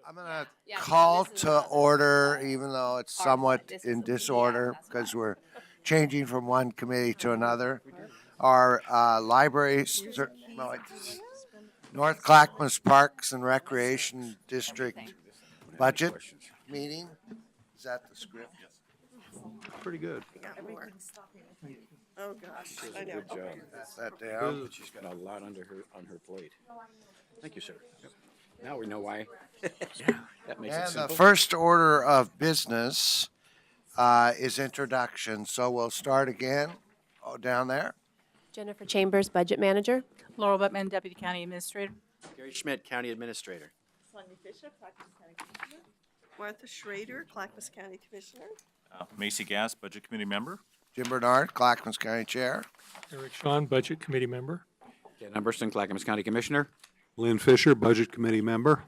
I'm gonna Yeah, call this is to order, even though it's somewhat This in is disorder, that's because we're changing from one committee to another. Our North Clackamas Parks and Recreation District budget meeting. Is that the script? Pretty good. Oh, gosh, I know. Good job. Pass that down. She's got a lot on her plate. Thank you, sir. Now we know why. That makes it And the simple. first order of business is introduction. So we'll start again. Oh, down there. Jennifer Chambers, Budget Manager. Laurel Buttman, Deputy County Administrator. Gary Schmidt, County Administrator. Martha Schrader, Clackamas County Commissioner. Macy Gass, Budget Committee Member. Jim Bernard, Clackamas County Chair. Eric Shawn, Budget Committee Member. Dan Humberston, Clackamas County Commissioner. Lynn Fisher, Budget Committee Member.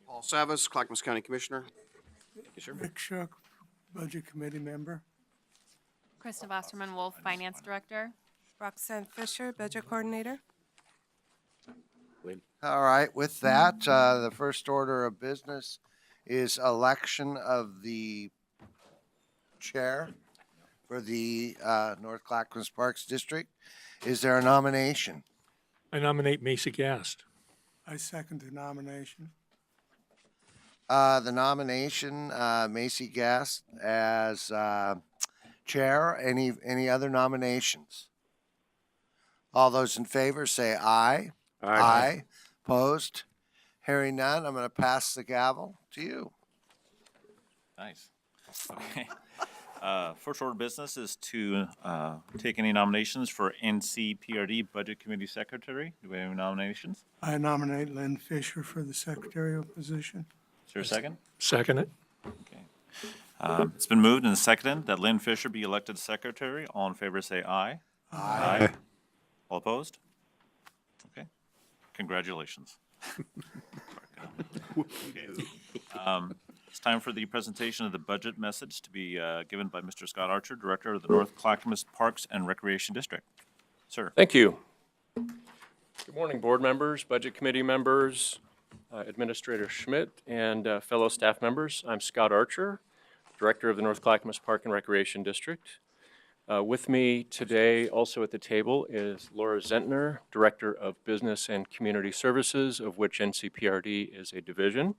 Paul Savas, Clackamas County Commissioner. Thank you, sir. Rick Shook, Budget Committee Member. Krista Wasserman Wolf, Finance Director. Roxanne Fisher, Budget Coordinator. Lynn. All right, with that, the first order of business is election of the chair for the North Clackamas Parks District. Is there a nomination? I nominate Macy Gast. I second the nomination. The nomination, Macy Gass as chair. Any other nominations? All those in favor say aye. Aye. Opposed? Hearing none, I'm going to pass the gavel to you. Nice. Okay. First order of business is to take any nominations for NCPRD Budget Committee Secretary. Do we have any nominations? I nominate Lynn Fisher for the secretarial position. Is there a second? Second it. Okay. It's been moved and seconded that Lynn Fisher be elected secretary. All in favor say aye. Aye. All opposed? Okay. Congratulations. Okay. It's time for the presentation of the budget message to be given by Mr. Scott Archer, Director of the North Clackamas Parks and Recreation District. Sir. Thank you. Good morning, board members, budget committee members, Administrator Schmidt, and fellow staff members. I'm Scott Archer, Director of the North Clackamas Park and Recreation District. With me today, also at the table, is Laura Zentner, Director of Business and Community Services, of which NCPRD is a division.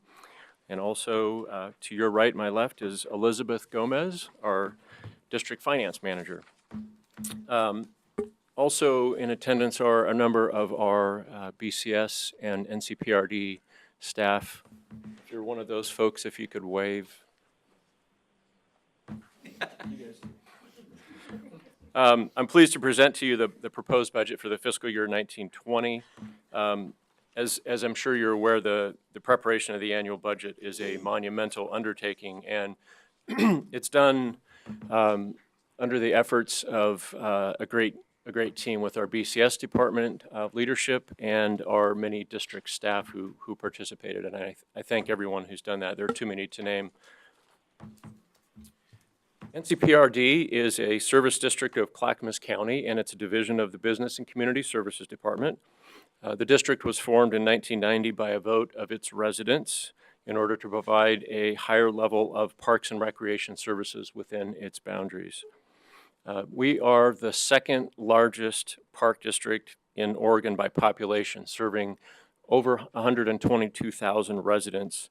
And also, to your right, my left, is Elizabeth Gomez, our District Finance Manager. Also in attendance are a number of our BCS and NCPRD staff. If you're one of those folks, if you could wave. I'm pleased to present to you the proposed budget for the fiscal year 1920. As I'm sure you're aware, the preparation of the annual budget is a monumental undertaking, and it's done under the efforts of a great team with our BCS department leadership and our many district staff who participated, and I thank everyone who's done that. There are too many to name. NCPRD is a service district of Clackamas County, and it's a division of the Business and Community Services Department. The district was formed in 1990 by a vote of its residents in order to provide a higher level of parks and recreation services within its boundaries. We are the second largest park district in Oregon by population, serving over 122,000 residents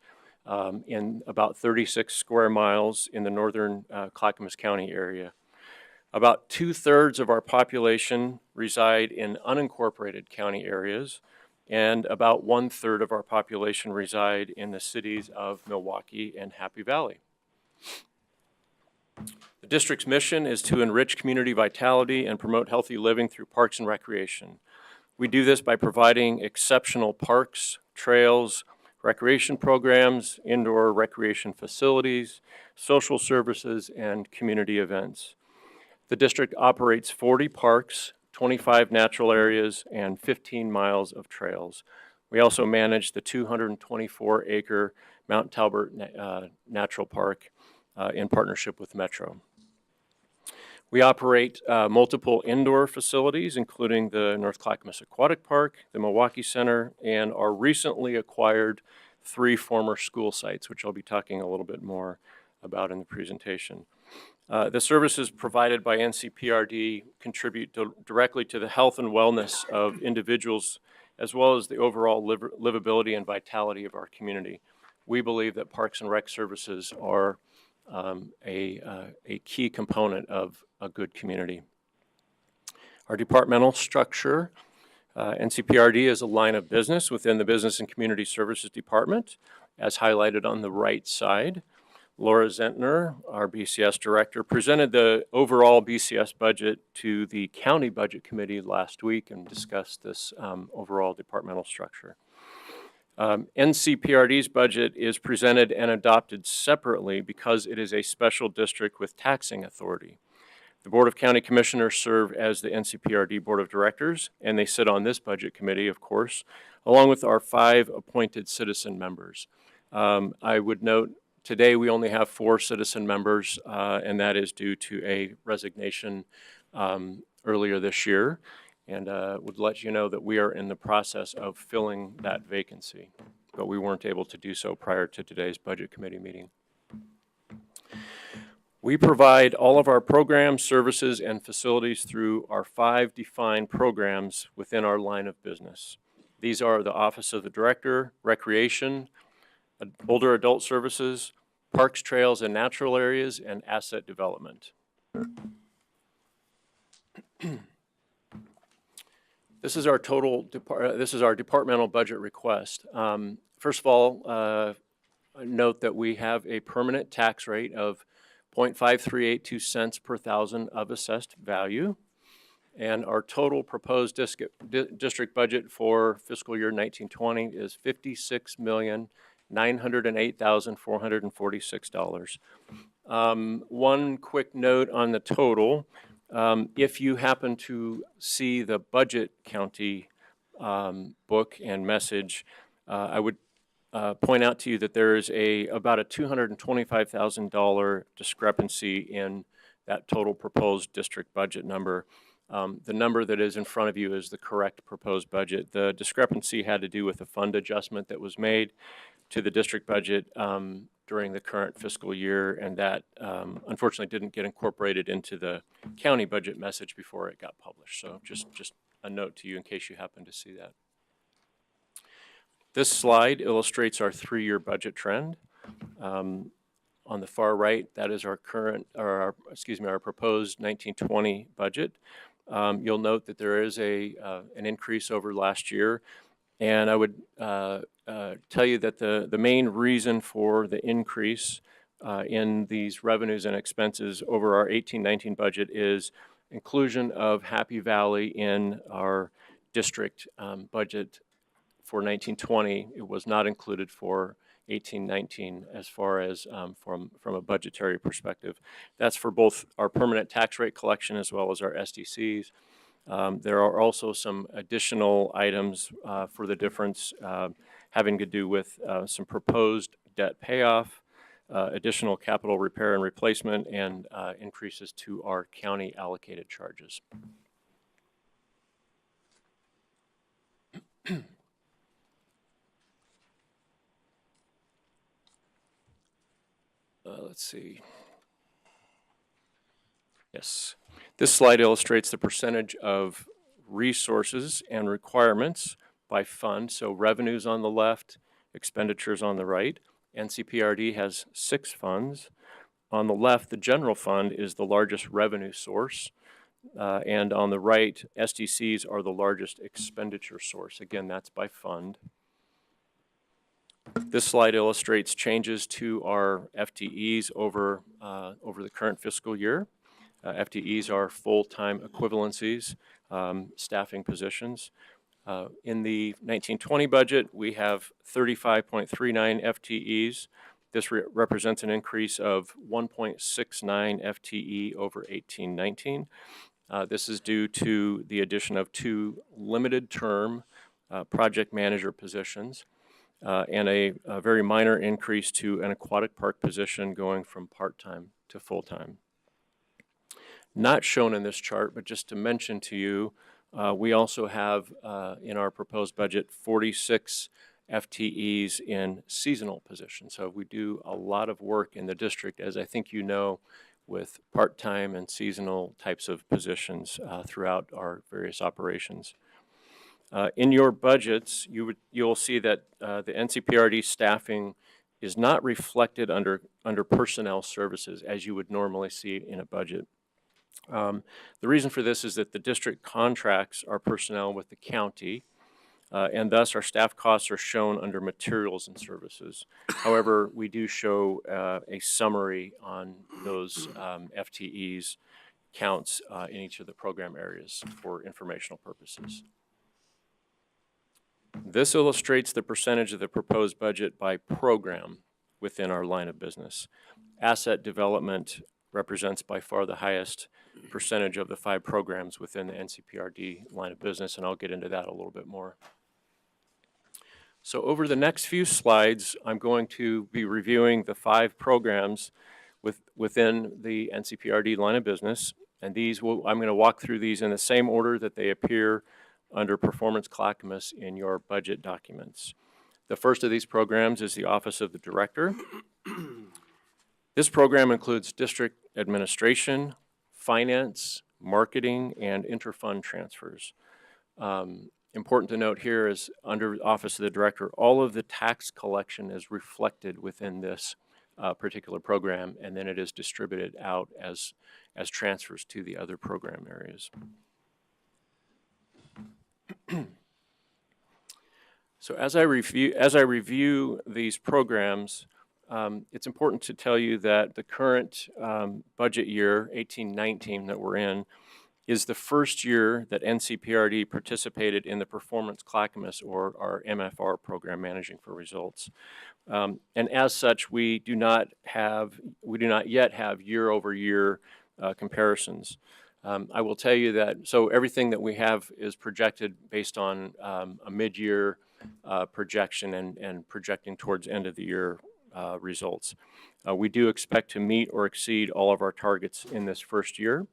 in about 36 square miles in the northern Clackamas County area. About 2/3 of our population reside in unincorporated county areas, and about 1/3 of our population reside in the cities of Milwaukee and Happy Valley. The district's mission is to enrich community vitality and promote healthy living through parks and recreation. We do this by providing exceptional parks, trails, recreation programs, indoor recreation facilities, social services, and community events. The district operates 40 parks, 25 natural areas, and 15 miles of trails. We also manage the 224-acre Mount Talbot Natural Park in partnership with Metro. We operate multiple indoor facilities, including the North Clackamas Aquatic Park, the Milwaukee Center, and our recently acquired 3 former school sites, which I'll be talking a little bit more about in the presentation. The services provided by NCPRD contribute directly to the health and wellness of individuals, as well as the overall livability and vitality of our community. We believe that Parks and Rec services are a key component of a good community. Our departmental structure, NCPRD is a line of business within the Business and Community Services Department, as highlighted on the right side. Laura Zentner, our BCS director, presented the overall BCS budget to the County Budget Committee last week and discussed this overall departmental structure. NCPRD's budget is presented and adopted separately because it is a special district with taxing authority. The Board of County Commissioners serve as the NCPRD Board of Directors, and they sit on this budget committee, of course, along with our 5 appointed citizen members. I would note today we only have 4 citizen members, and that is due to a resignation earlier this year, and would let you know that we are in the process of filling that vacancy, but we weren't able to do so prior to today's budget committee meeting. We provide all of our programs, services, and facilities through our 5 defined programs within our line of business. These are the Office of the Director, Recreation, Older Adult Services, Parks, Trails, and Natural Areas, and Asset Development. This is our departmental budget request. First of all, note that we have a permanent tax rate of 0.5382 cents per thousand of assessed value. And our total proposed district budget for fiscal year 1920 is $56,908,446. One quick note on the total. If you happen to see the budget county book and message, I would point out to you that there is about a $225,000 discrepancy in that total proposed district budget number. The number that is in front of you is the correct proposed budget. The discrepancy had to do with a fund adjustment that was made to the district budget during the current fiscal year, and that unfortunately didn't get incorporated into the county budget message before it got published. So just a note to you in case you happen to see that. This slide illustrates our 3-year budget trend. On the far right, that is our our proposed 1920 budget. You'll note that there is an increase over last year, and I would tell you that the main reason for the increase in these revenues and expenses over our 1819 budget is inclusion of Happy Valley in our district budget for 1920. It was not included for 1819 as far as from a budgetary perspective. That's for both our permanent tax rate collection as well as our SDCs. There are also some additional items for the difference having to do with some proposed debt payoff, additional capital repair and replacement, and increases to our county allocated charges. Let's see. Yes. This slide illustrates the percentage of resources and requirements by fund. So revenues on the left, expenditures on the right. NCPRD has 6 funds. On the left, the general fund is the largest revenue source. And on the right, SDCs are the largest expenditure source. Again, that's by fund. This slide illustrates changes to our FTEs over the current fiscal year. FTEs are full-time equivalencies, staffing positions. In the 1920 budget, we have 35.39 FTEs. This represents an increase of 1.69 FTE over 1819. This is due to the addition of 2 limited-term project manager positions. And a very minor increase to an aquatic park position going from part-time to full-time. Not shown in this chart, but just to mention to you, we also have in our proposed budget 46 FTEs in seasonal positions. So we do a lot of work in the district, as I think you know, with part-time and seasonal types of positions throughout our various operations. In your budgets, you'll see that the NCPRD staffing is not reflected under personnel services as you would normally see in a budget. The reason for this is that the district contracts our personnel with the county, and thus our staff costs are shown under materials and services. However, we do show a summary on those FTEs counts in each of the program areas for informational purposes. This illustrates the percentage of the proposed budget by program within our line of business. Asset development represents by far the highest percentage of the 5 programs within the NCPRD line of business, and I'll get into that a little bit more. So over the next few slides, I'm going to be reviewing the 5 programs within the NCPRD line of business, and I'm going to walk through these in the same order that they appear under Performance Clackamas in your budget documents. The first of these programs is the Office of the Director. This program includes district administration, finance, marketing, and interfund transfers. Important to note here is under Office of the Director, all of the tax collection is reflected within this particular program, and then it is distributed out as transfers to the other program areas. So as I review these programs, it's important to tell you that the current budget year, 18-19 that we're in, is the first year that NCPRD participated in the Performance Clackamas, or our MFR program, Managing for Results. And as such, we do not yet have year-over-year comparisons. I will tell you that, so everything that we have is projected based on a mid-year projection and projecting towards end of the year results. We do expect to meet or exceed all of our targets in this first year,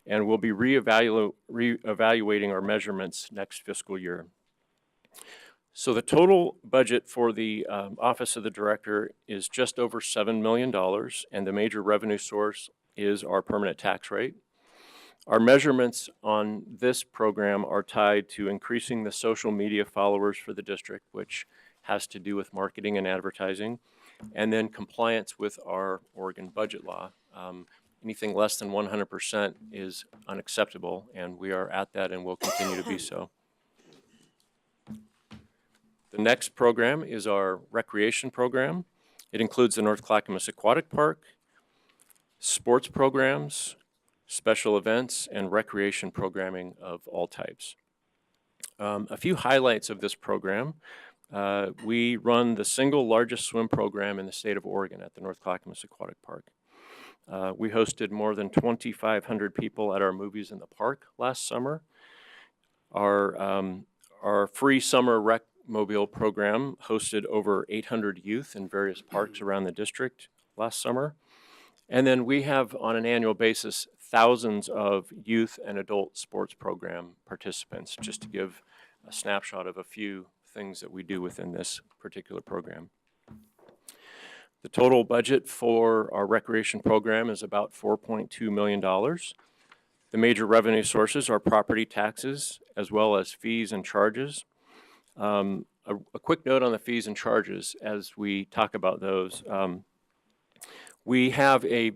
and we'll be reevaluating our measurements next fiscal year. So the total budget for the Office of the Director is just over $7 million, and the major revenue source is our permanent tax rate. Our measurements on this program are tied to increasing the social media followers for the district, which has to do with marketing and advertising, and then compliance with our Oregon budget law. Anything less than 100% is unacceptable, and we are at that and will continue to be so. The next program is our recreation program. It includes the North Clackamas Aquatic Park, sports programs, special events, and recreation programming of all types. A few highlights of this program. We run the single largest swim program in the state of Oregon at the North Clackamas Aquatic Park. We hosted more than 2,500 people at our Movies in the Park last summer. Our free summer rec mobile program hosted over 800 youth in various parks around the district last summer. And then we have, on an annual basis, thousands of youth and adult sports program participants, just to give a snapshot of a few things that we do within this particular program. The total budget for our recreation program is about $4.2 million. The major revenue sources are property taxes, as well as fees and charges. A quick note on the fees and charges as we talk about those. We have a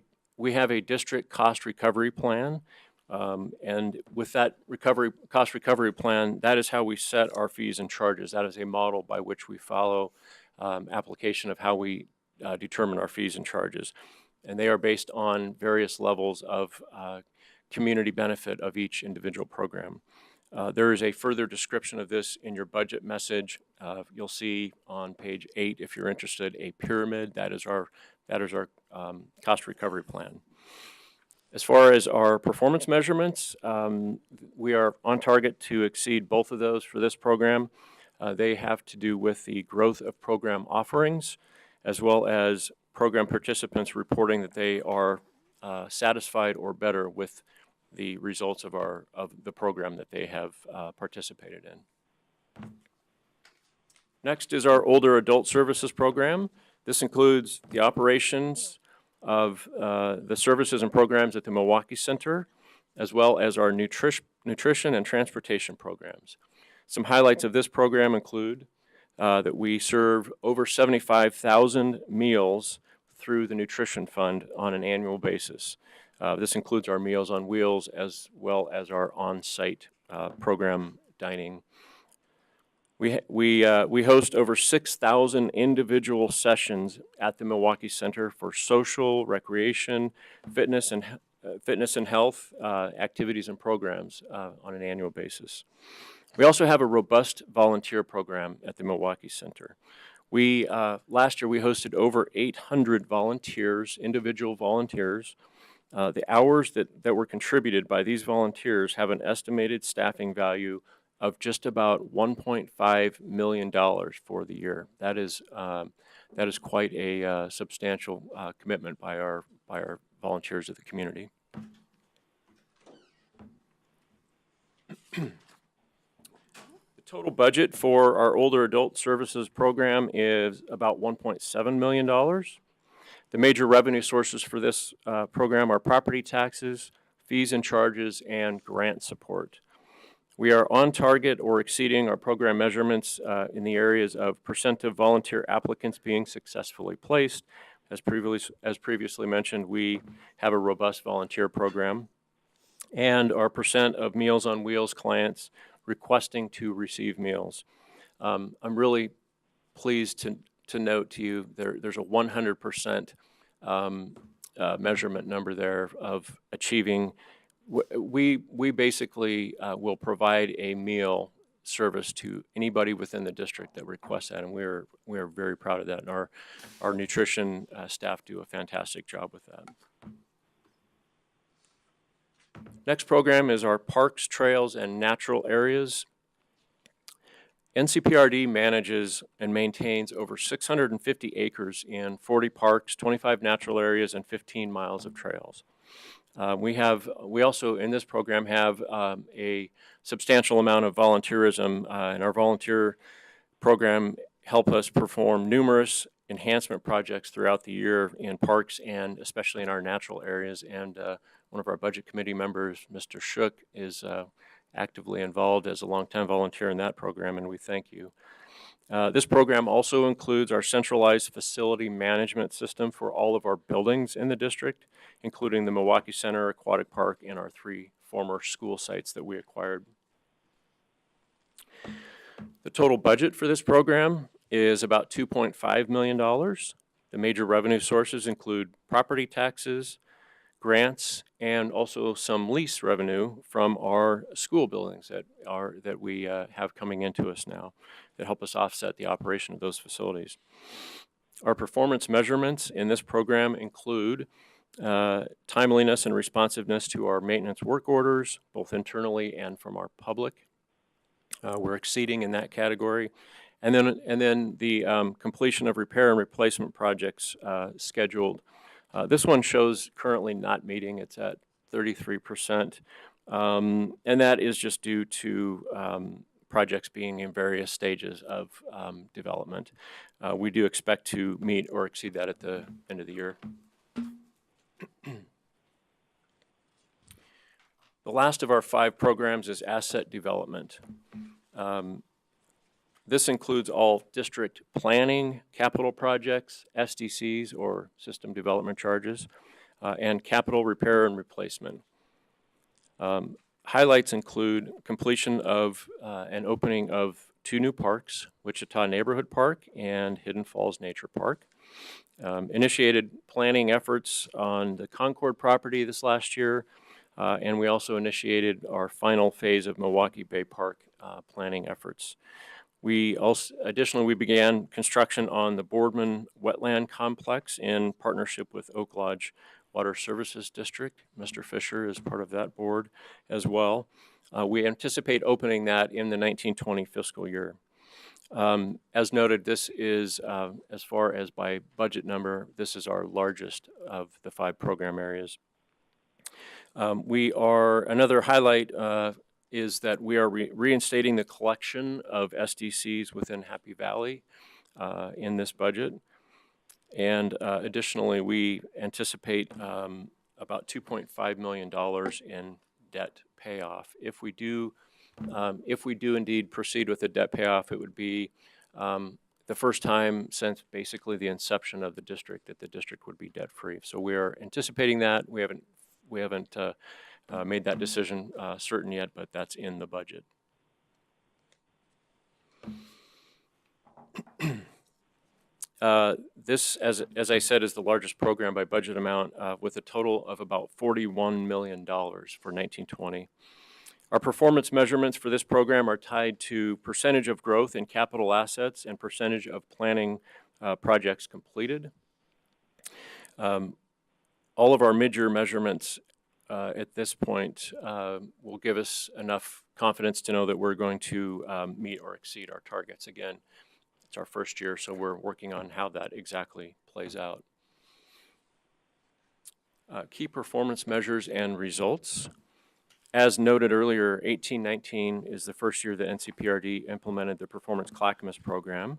district cost recovery plan, and with that cost recovery plan, that is how we set our fees and charges. That is a model by which we follow application of how we determine our fees and charges. And they are based on various levels of community benefit of each individual program. There is a further description of this in your budget message. You'll see on page 8, if you're interested, a pyramid. That is our cost recovery plan. As far as our performance measurements, we are on target to exceed both of those for this program. They have to do with the growth of program offerings, as well as program participants reporting that they are satisfied or better with the results of the program that they have participated in. Next is our Older Adult Services Program. This includes the operations of the services and programs at the Milwaukee Center, as well as our nutrition and transportation programs. Some highlights of this program include that we serve over 75,000 meals through the Nutrition Fund on an annual basis. This includes our Meals on Wheels as well as our on-site program dining. We host over 6,000 individual sessions at the Milwaukee Center for social, recreation, fitness and health activities and programs on an annual basis. We also have a robust volunteer program at the Milwaukee Center. Last year we hosted over 800 volunteers, individual volunteers. The hours that were contributed by these volunteers have an estimated staffing value of just about $1.5 million for the year. That is quite a substantial commitment by our volunteers of the community. The total budget for our Older Adult Services Program is about $1.7 million. The major revenue sources for this program are property taxes, fees and charges, and grant support. We are on target or exceeding our program measurements in the areas of percent of volunteer applicants being successfully placed. As previously mentioned, we have a robust volunteer program, and our percent of Meals on Wheels clients requesting to receive meals. I'm really pleased to note to you there's a 100% measurement number there of achieving. We basically will provide a meal service to anybody within the district that requests that, and we are very proud of that. And our nutrition staff do a fantastic job with that. Next program is our Parks, Trails, and Natural Areas. NCPRD manages and maintains over 650 acres in 40 parks, 25 natural areas, and 15 miles of trails. We also in this program have a substantial amount of volunteerism, and our volunteer program help us perform numerous enhancement projects throughout the year in parks and especially in our natural areas. And one of our budget committee members, Mr. Shook, is actively involved as a longtime volunteer in that program, and we thank you. This program also includes our centralized facility management system for all of our buildings in the district, including the Milwaukee Center, Aquatic Park, and our 3 former school sites that we acquired. The total budget for this program is about $2.5 million. The major revenue sources include property taxes, grants, and also some lease revenue from our school buildings that we have coming into us now that help us offset the operation of those facilities. Our performance measurements in this program include timeliness and responsiveness to our maintenance work orders, both internally and from our public. We're exceeding in that category. And then the completion of repair and replacement projects scheduled. This one shows currently not meeting. It's at 33%. And that is just due to projects being in various stages of development. We do expect to meet or exceed that at the end of the year. The last of our 5 programs is asset development. This includes all district planning, capital projects, SDCs or system development charges, and capital repair and replacement. Highlights include completion of and opening of 2 new parks, Wichita Neighborhood Park and Hidden Falls Nature Park. Initiated planning efforts on the Concord property this last year, and we also initiated our final phase of Milwaukee Bay Park planning efforts. Additionally, we began construction on the Boardman Wetland Complex in partnership with Oak Lodge Water Services District. Mr. Fisher is part of that board as well. We anticipate opening that in the 1920 fiscal year. As noted, this is, as far as by budget number, this is our largest of the 5 program areas. Another highlight is that we are reinstating the collection of SDCs within Happy Valley in this budget. And additionally, we anticipate about $2.5 million in debt payoff. If we do indeed proceed with the debt payoff, it would be the first time since basically the inception of the district that the district would be debt-free. So we are anticipating that. We haven't made that decision certain yet, but that's in the budget. This, as I said, is the largest program by budget amount with a total of about $41 million for 1920. Our performance measurements for this program are tied to percentage of growth in capital assets and percentage of planning projects completed. All of our mid-year measurements at this point will give us enough confidence to know that we're going to meet or exceed our targets. Again, it's our first year, so we're working on how that exactly plays out. Key performance measures and results. As noted earlier, 18-19 is the first year that NCPRD implemented the Performance Clackamas program.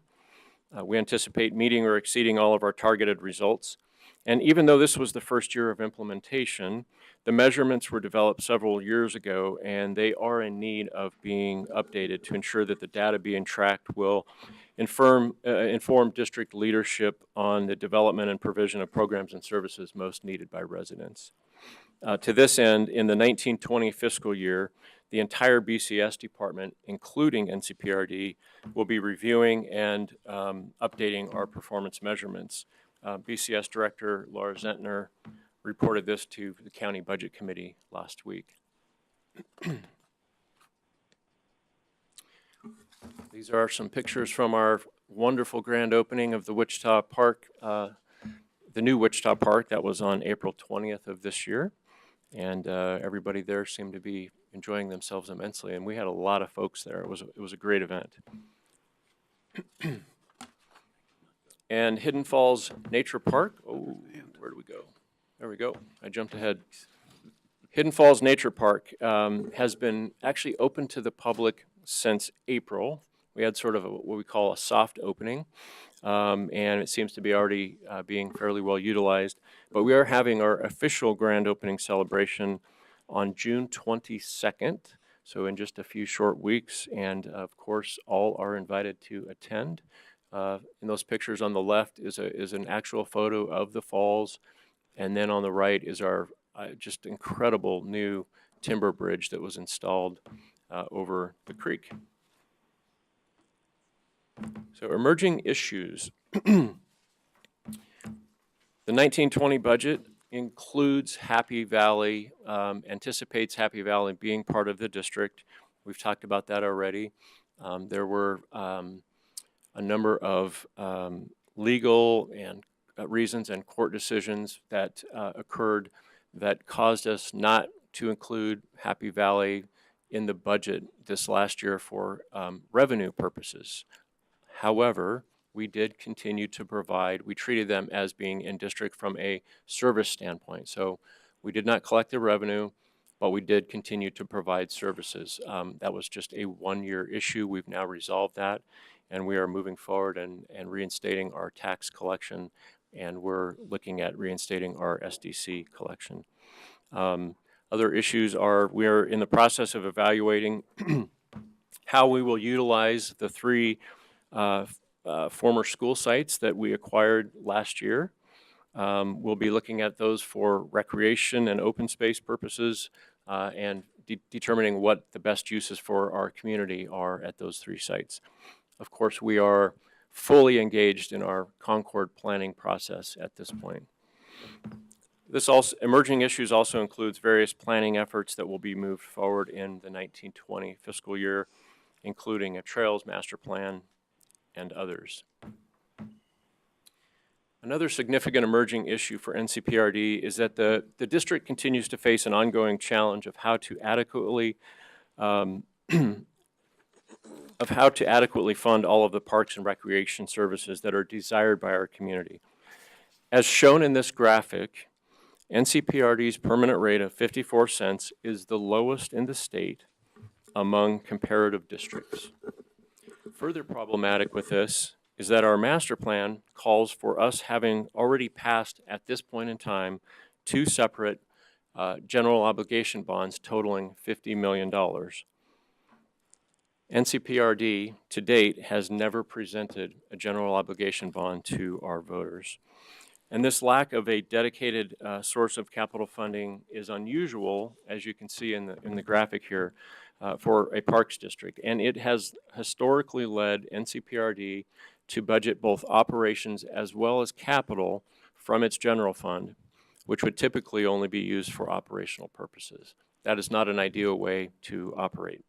We anticipate meeting or exceeding all of our targeted results. And even though this was the first year of implementation, the measurements were developed several years ago, and they are in need of being updated to ensure that the data being tracked will inform district leadership on the development and provision of programs and services most needed by residents. To this end, in the 1920 fiscal year, the entire BCS department, including NCPRD, will be reviewing and updating our performance measurements. BCS Director Laura Zentner reported this to the County Budget Committee last week. These are some pictures from our wonderful grand opening of the Wichita Park, the new Wichita Park. That was on April 20th of this year. And everybody there seemed to be enjoying themselves immensely. And we had a lot of folks there. It was a great event. And Hidden Falls Nature Park. Oh, where do we go? There we go. I jumped ahead. Hidden Falls Nature Park has been actually open to the public since April. We had sort of what we call a soft opening, and it seems to be already being fairly well utilized. But we are having our official grand opening celebration on June 22nd, so in just a few short weeks, and of course, all are invited to attend. In those pictures on the left is an actual photo of the falls, and then on the right is our just incredible new timber bridge that was installed over the creek. So emerging issues. The 1920 budget includes Happy Valley, anticipates Happy Valley being part of the district. We've talked about that already. There were a number of legal and reasons and court decisions that occurred that caused us not to include Happy Valley in the budget this last year for revenue purposes. However, we did continue to provide, we treated them as being in district from a service standpoint. So we did not collect the revenue, but we did continue to provide services. That was just a one-year issue. We've now resolved that, and we are moving forward and reinstating our tax collection, and we're looking at reinstating our SDC collection. Other issues are we are in the process of evaluating how we will utilize the three former school sites that we acquired last year. We'll be looking at those for recreation and open space purposes and determining what the best uses for our community are at those three sites. Of course, we are fully engaged in our Concord planning process at this point. This also, emerging issues also includes various planning efforts that will be moved forward in the 1920 fiscal year, including a trails master plan and others. Another significant emerging issue for NCPRD is that the district continues to face an ongoing challenge of how to adequately fund all of the parks and recreation services that are desired by our community. As shown in this graphic, NCPRD's permanent rate of 54 cents is the lowest in the state among comparative districts. Further problematic with this is that our master plan calls for us having already passed at this point in time 2 separate general obligation bonds totaling $50 million. NCPRD to date has never presented a general obligation bond to our voters. And this lack of a dedicated source of capital funding is unusual, as you can see in the graphic here, for a parks district. And it has historically led NCPRD to budget both operations as well as capital from its general fund, which would typically only be used for operational purposes. That is not an ideal way to operate.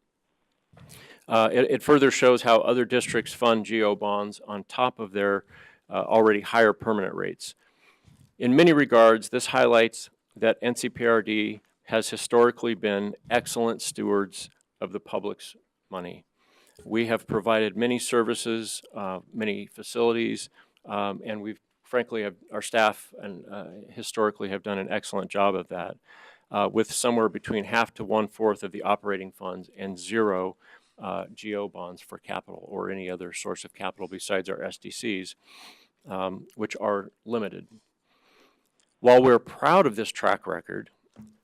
It further shows how other districts fund GO bonds on top of their already higher permanent rates. In many regards, this highlights that NCPRD has historically been excellent stewards of the public's money. We have provided many services, many facilities, and we've frankly our staff and historically have done an excellent job of that, with somewhere between half to 1/4 of the operating funds and 0 GO bonds for capital or any other source of capital besides our SDCs, which are limited. While we're proud of this track record,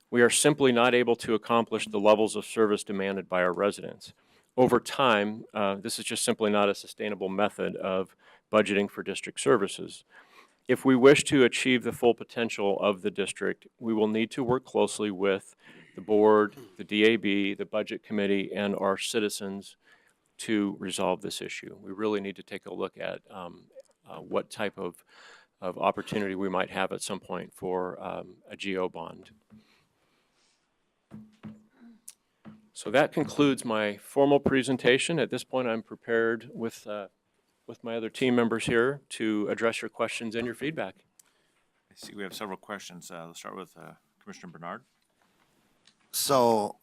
we are simply not able to accomplish the levels of service demanded by our residents. Over time, this is just simply not a sustainable method of budgeting for district services. If we wish to achieve the full potential of the district, we will need to work closely with the board, the DAB, the budget committee, and our citizens to resolve this issue. We really need to take a look at what type of opportunity we might have at some point for a GO bond. So that concludes my formal presentation. At this point, I'm prepared with my other team members here to address your questions and your feedback. I see we have several questions. Let's start with Commissioner Bernard. So,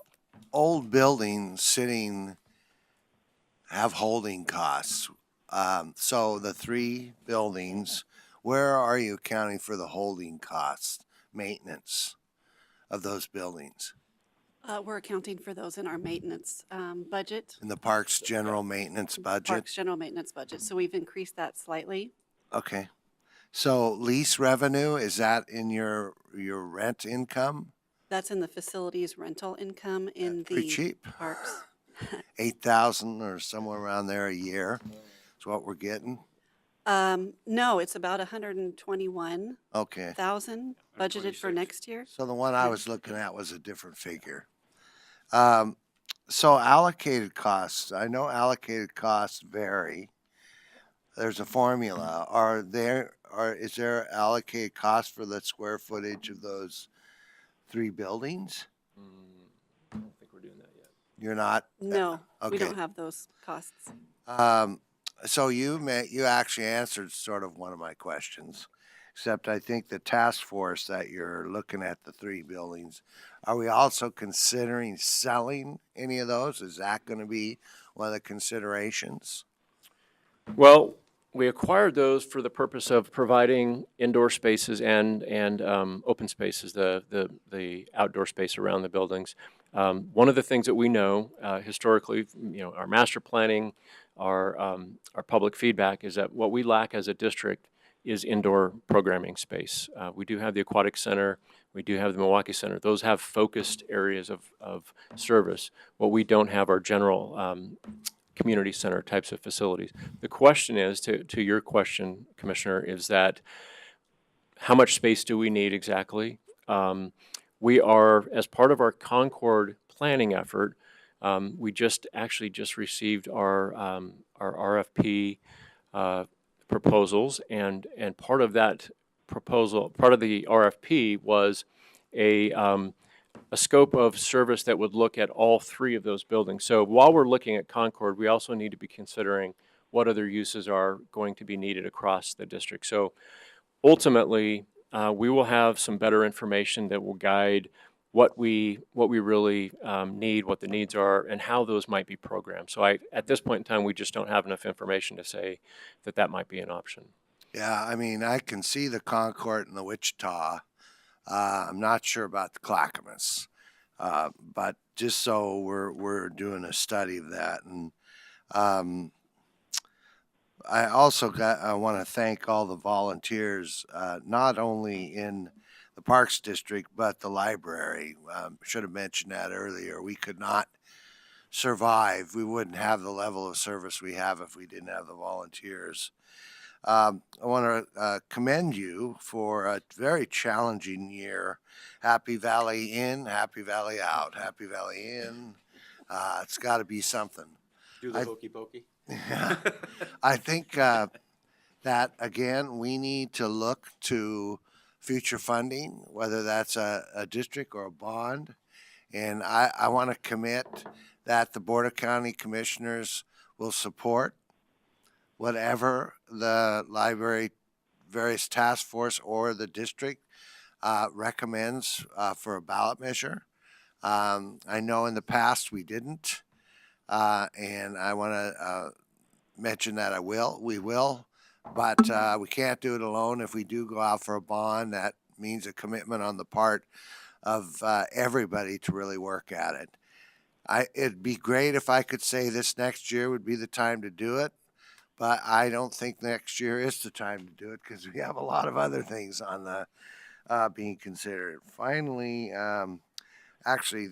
old buildings sitting have holding costs. So the 3 buildings, where are you accounting for the holding costs, maintenance of those buildings? We're accounting for those in our maintenance budget, In the parks general maintenance budget? Parks General Maintenance budget. So we've increased that slightly. Okay. So lease revenue, is that in your rent income? That's in the facilities rental income in Pretty the cheap. parks. 8,000 or somewhere around there a year is what we're getting? No, it's about 121,000 Okay. budgeted for next year. So the one I was looking at was a different figure. So allocated costs, I know allocated costs vary. There's a formula. Is there allocated cost for the square footage of those 3 buildings? I don't think we're doing that yet. You're not? No, we Okay. don't have those costs. So you actually answered sort of one of my questions, except I think the task force that you're looking at the 3 buildings, are we also considering selling any of those? Is that going to be one of the considerations? Well, we acquired those for the purpose of providing indoor spaces and open spaces, the outdoor space around the buildings. One of the things that we know historically, our master planning, our public feedback is that what we lack as a district is indoor programming space. We do have the Aquatic Center, we do have the Milwaukee Center. Those have focused areas of service. What we don't have are general community center types of facilities. The question is, to your question, Commissioner, is that how much space do we need exactly? We are, as part of our Concord planning effort, we just received our RFP proposals, and part of that proposal, part of the RFP was a scope of service that would look at all 3 of those buildings. So while we're looking at Concord, we also need to be considering what other uses are going to be needed across the district. So ultimately, we will have some better information that will guide what we really need, what the needs are, and how those might be programmed. So at this point in time, we just don't have enough information to say that might be an option. Yeah, I mean, I can see the Concord and the Wichita. I'm not sure about the Clackamas. But just so we're doing a study of that. And I also I want to thank all the volunteers, not only in the Parks District, but the library. Should have mentioned that earlier. We could not survive. We wouldn't have the level of service we have if we didn't have the volunteers. I want to commend you for a very challenging year. Happy Valley in, Happy Valley out, Happy Valley in. It's got to be something. Do the hokey pokey? I think that, again, we need to look to future funding, whether that's a district or a bond. And I want to commit that the Board of County Commissioners will support whatever the library, various task force or the district recommends for a ballot measure. I know in the past we didn't, and I want to mention that we will, but we can't do it alone. If we do go out for a bond, that means a commitment on the part of everybody to really work at it. It'd be great if I could say this next year would be the time to do it, but I don't think next year is the time to do it because we have a lot of other things on the being considered. Finally, actually,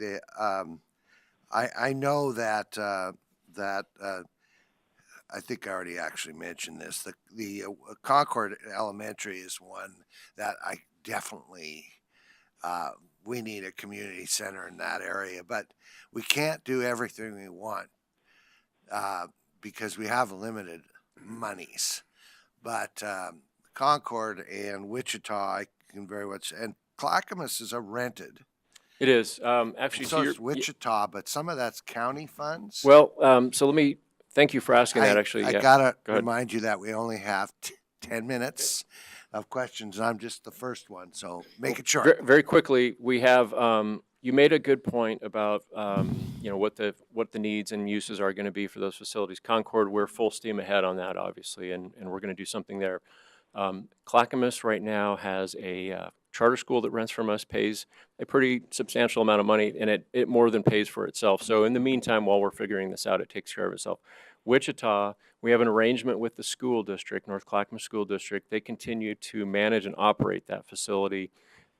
I know that I think I already actually mentioned this. The Concord Elementary is one that I definitely we need a community center in that area, but we can't do everything we want because we have limited monies. But Concord and Wichita, I can very much, and Clackamas is a rented. It is. Actually, So is Wichita, but some of that's county funds. well, so let me, thank you for asking that, actually. I Yeah. gotta Go ahead. remind you that we only have 10 minutes of questions, and I'm just the first one, so make it short. Very quickly, we have, you made a good point about, what the needs and uses are going to be for those facilities. Concord, we're full steam ahead on that, obviously, and we're going to do something there. Clackamas right now has a charter school that rents from us, pays a pretty substantial amount of money, and it more than pays for itself. So in the meantime, while we're figuring this out, it takes care of itself. Wichita, we have an arrangement with the school district, North Clackamas School District. They continue to manage and operate that facility.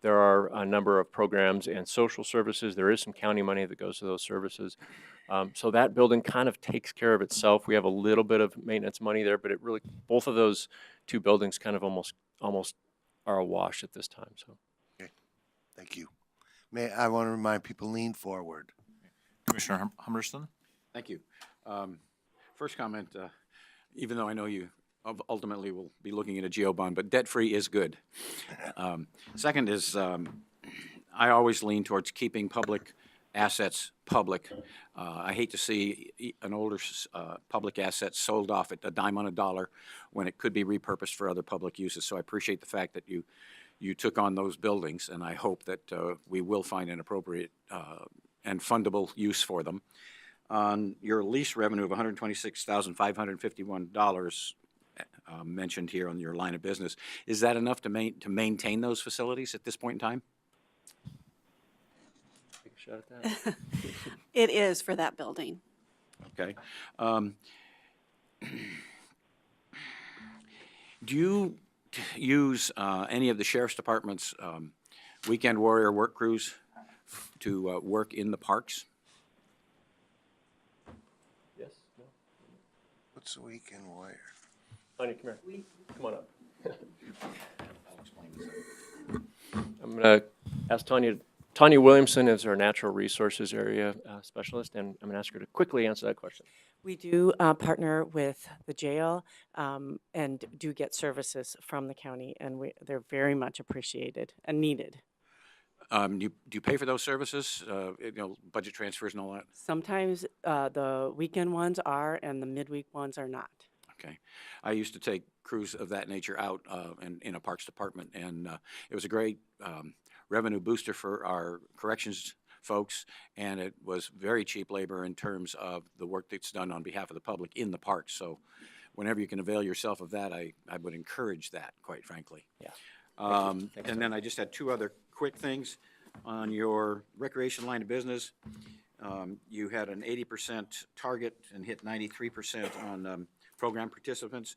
There are a number of programs and social services. There is some county money that goes to those services. So that building kind of takes care of itself. We have a little bit of maintenance money there, but it really, both of those two buildings kind of almost are awash at this time, so. Thank you. I want to remind people, lean forward. Commissioner Humberston? Thank you. First comment, even though I know you ultimately will be looking at a GO bond, but debt-free is good. Second is, I always lean towards keeping public assets public. I hate to see an older public asset sold off at a dime on a dollar when it could be repurposed for other public uses. So I appreciate the fact that you took on those buildings, and I hope that we will find an appropriate and fundable use for them. On your lease revenue of $126,551 mentioned here on your line of business, is that enough to maintain those facilities at this point in time? Take a shot at that. It is for that building. Okay. Do you use any of the sheriff's department's weekend warrior work crews to work in the parks? Yes, no? What's the weekend warrior? Tanya, come here. Come on up. I'm going to ask Tanya. Tanya Williamson is our natural resources area specialist, and I'm going to ask her to quickly answer that question. We do partner with the jail and do get services from the county, and they're very much appreciated and needed. Do you pay for those services, budget transfers and all that? Sometimes the weekend ones are, and the midweek ones are not. Okay. I used to take crews of that nature out in a parks department, and it was a great revenue booster for our corrections folks, and it was very cheap labor in terms of the work that's done on behalf of the public in the parks. So whenever you can avail yourself of that, I would encourage that, quite frankly. Yeah. And then I just had two other quick things. on your recreation line of business. You had an 80% target and hit 93% on program participants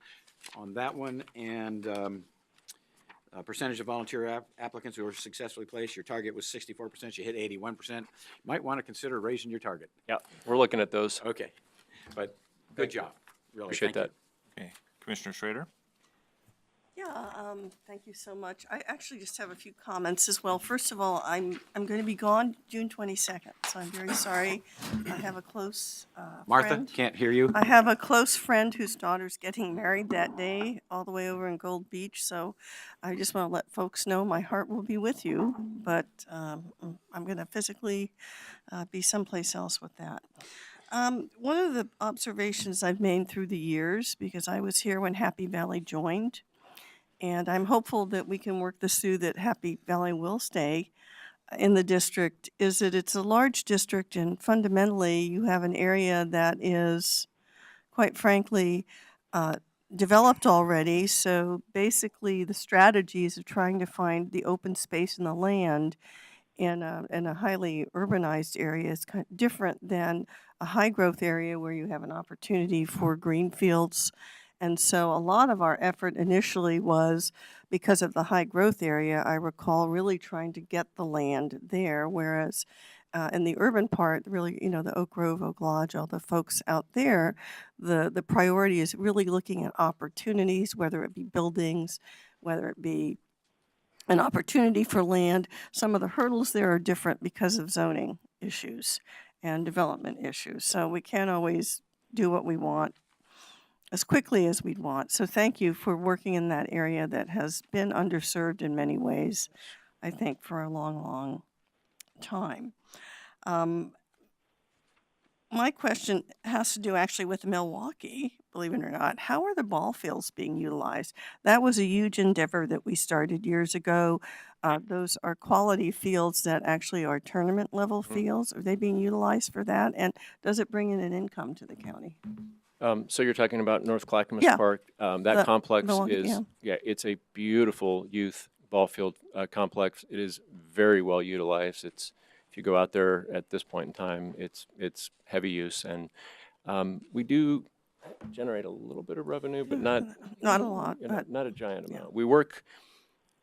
on that one, and percentage of volunteer applicants who were successfully placed. Your target was 64%. You hit 81%. Might want to consider raising your target. Yeah, we're looking at those. Okay, but good job. Really, Appreciate thank that. you. Okay, Commissioner Schrader? Yeah, thank you so much. I actually just have a few comments as well. First of all, I'm going to be gone June 22nd, so I'm very sorry. I have a close Martha, friend. can't hear you. I have a close friend whose daughter's getting married that day, all the way over in Gold Beach. So I just want to let folks know my heart will be with you, but I'm going to physically be someplace else with that. One of the observations I've made through the years, because I was here when Happy Valley joined, and I'm hopeful that we can work this through, that Happy Valley will stay in the district, is that it's a large district, and fundamentally you have an area that is, quite frankly, developed already. So basically the strategies of trying to find the open space in the land in a highly urbanized area is kind of different than a high growth area where you have an opportunity for green fields. And so a lot of our effort initially was, because of the high growth area, I recall really trying to get the land there, whereas in the urban part, really, the Oak Grove, Oak Lodge, all the folks out there, the priority is really looking at opportunities, whether it be buildings, whether it be an opportunity for land. Some of the hurdles there are different because of zoning issues and development issues. So we can't always do what we want as quickly as we'd want. So thank you for working in that area that has been underserved in many ways, I think, for a long, long time. My question has to do actually with Milwaukee, believe it or not. How are the ball fields being utilized? That was a huge endeavor that we started years ago. Those are quality fields that actually are tournament level fields. Are they being utilized for that? And does it bring in an income to the county? So you're talking about North Clackamas Yeah. Park. That The complex Milwaukee, is, yeah. it's a beautiful youth ball field complex. It is very well utilized. If you go out there at this point in time, it's heavy use, and we do generate a little bit of revenue, but not a lot, but not a giant yeah. amount.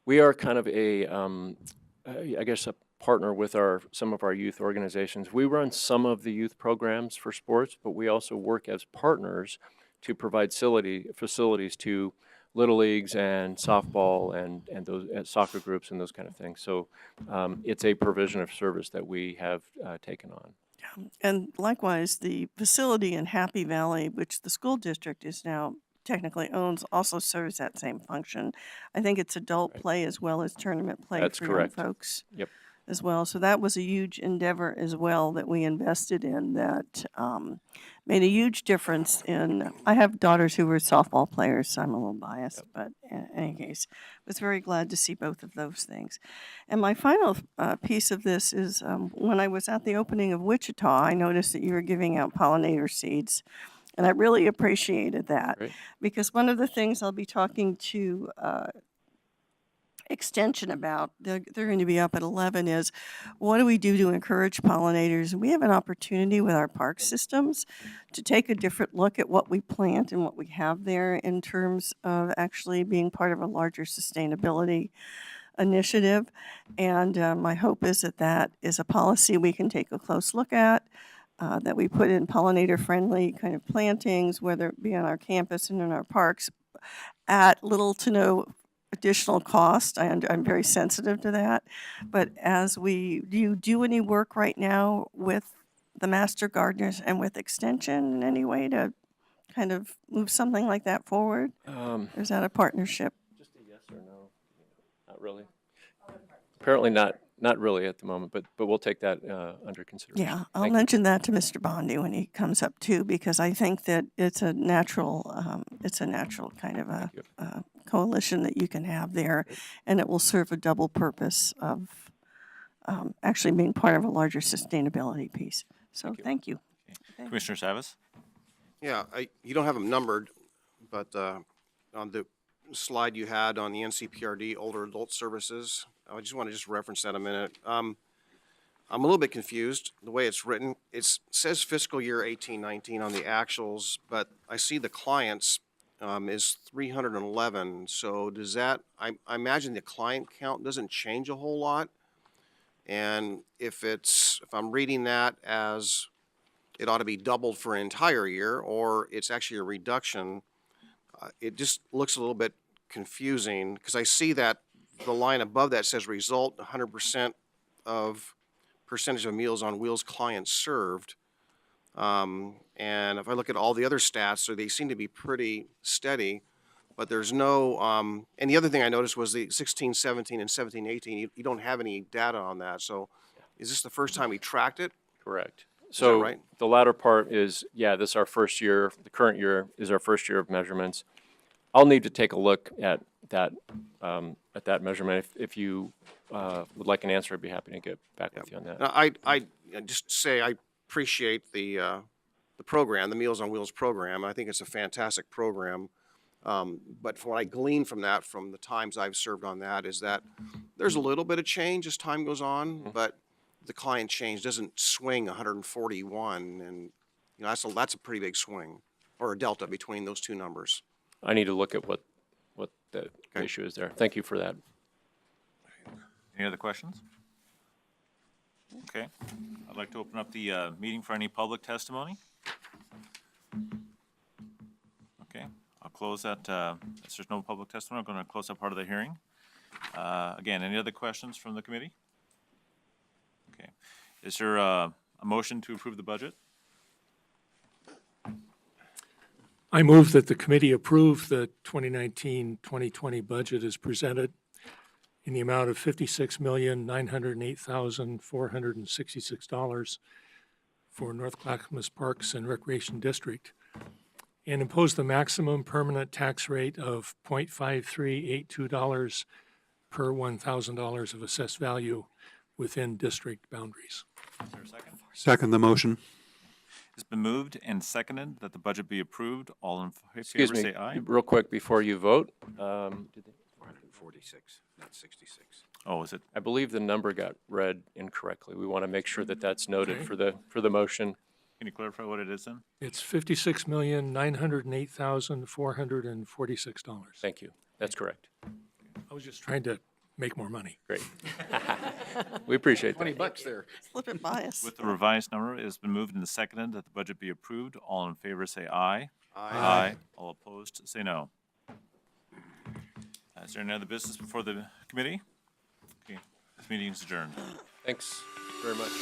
We are kind of I guess a partner with some of our youth organizations. We run some of the youth programs for sports, but we also work as partners to provide facilities to little leagues and softball and those soccer groups and those kind of things. So it's a provision of service that we have taken on. And likewise, the facility in Happy Valley, which the school district is now technically owns, also serves that same function. I think it's adult play as well as tournament play That's for correct. young folks. Yep. As well. So that was a huge endeavor as well that we invested in, that made a huge difference in, I have daughters who were softball players, so I'm a little biased, but in any case, was very glad to see both of those things. And my final piece of this is when I was at the opening of Wichita, I noticed that you were giving out pollinator seeds. And I really appreciated that. Great. Because one of the things I'll be talking to Extension about, they're going to be up at 11, is what do we do to encourage pollinators? And we have an opportunity with our park systems to take a different look at what we plant and what we have there in terms of actually being part of a larger sustainability initiative. And my hope is that that is a policy we can take a close look at, that we put in pollinator-friendly kind of plantings, whether it be on our campus and in our parks, at little to no additional cost. I'm very sensitive to that. But do you do any work right now with the master gardeners and with Extension in any way to kind of move something like that forward? Or is that a partnership? Just a yes or no? Not really. Apparently not really at the moment, but we'll take that under consideration. Yeah, I'll Thank you. mention that to Mr. Bondi when he comes up too, because I think that it's a natural kind of a coalition that you can have there, and it will serve a double purpose of actually being part of a larger sustainability piece. So thank you. Commissioner Savas? Yeah, you don't have them numbered, but on the slide you had on the NCPRD, older adult services. I just want to just reference that a minute. I'm a little bit confused, the way it's written. It says fiscal year 18-19 on the actuals, but I see the clients is 311. So does that, I imagine the client count doesn't change a whole lot. And if I'm reading that as it ought to be doubled for an entire year, or it's actually a reduction, it just looks a little bit confusing, because I see that the line above that says result 100% of percentage of Meals on Wheels clients served. And if I look at all the other stats, so they seem to be pretty steady, but there's no, and the other thing I noticed was the 16, 17, and 17, 18, you don't have any data on that. So is this the first time we tracked it? Correct. that So right? the latter part is, yeah, this is our first year, the current year is our first year of measurements. I'll need to take a look at that measurement. If you would like an answer, I'd be happy to get back with you on that. I just say I appreciate the program, the Meals on Wheels program. I think it's a fantastic program. But from what I glean from that, from the times I've served on that, is that there's a little bit of change as time goes on, but the client change doesn't swing 141, and that's a pretty big swing, or a delta between those two numbers. I need to look at what the issue is there. Thank you for that. Any other questions? Okay. I'd like to open up the meeting for any public testimony. Okay. I'll close that. If there's no public testimony, I'm going to close that part of the hearing. Again, any other questions from the committee? Okay. Is there a motion to approve the budget? I move that the committee approve the 2019-2020 budget as presented in the amount of $56,908,466 for North Clackamas Parks and Recreation District, and impose the maximum permanent tax rate of $0.5382 per $1,000 of assessed value within district boundaries. Is there a second? Second the motion. It's been moved and seconded that the budget be approved. All in Excuse favor me, say aye. real quick before you vote. 446, not 66. Oh, is it? I believe the number got read incorrectly. We want to make sure that that's noted for the motion. Can you clarify what it is then? It's $56,908,446. Thank you. That's correct. I was just trying to make more money. Great. We appreciate that. $20 there. Slip it by us. With the revised number, it has been moved and seconded that the budget be approved. All in favor say aye. Aye. All opposed say no. Is there any other business before the committee? Okay, this meeting is adjourned. Thanks very much.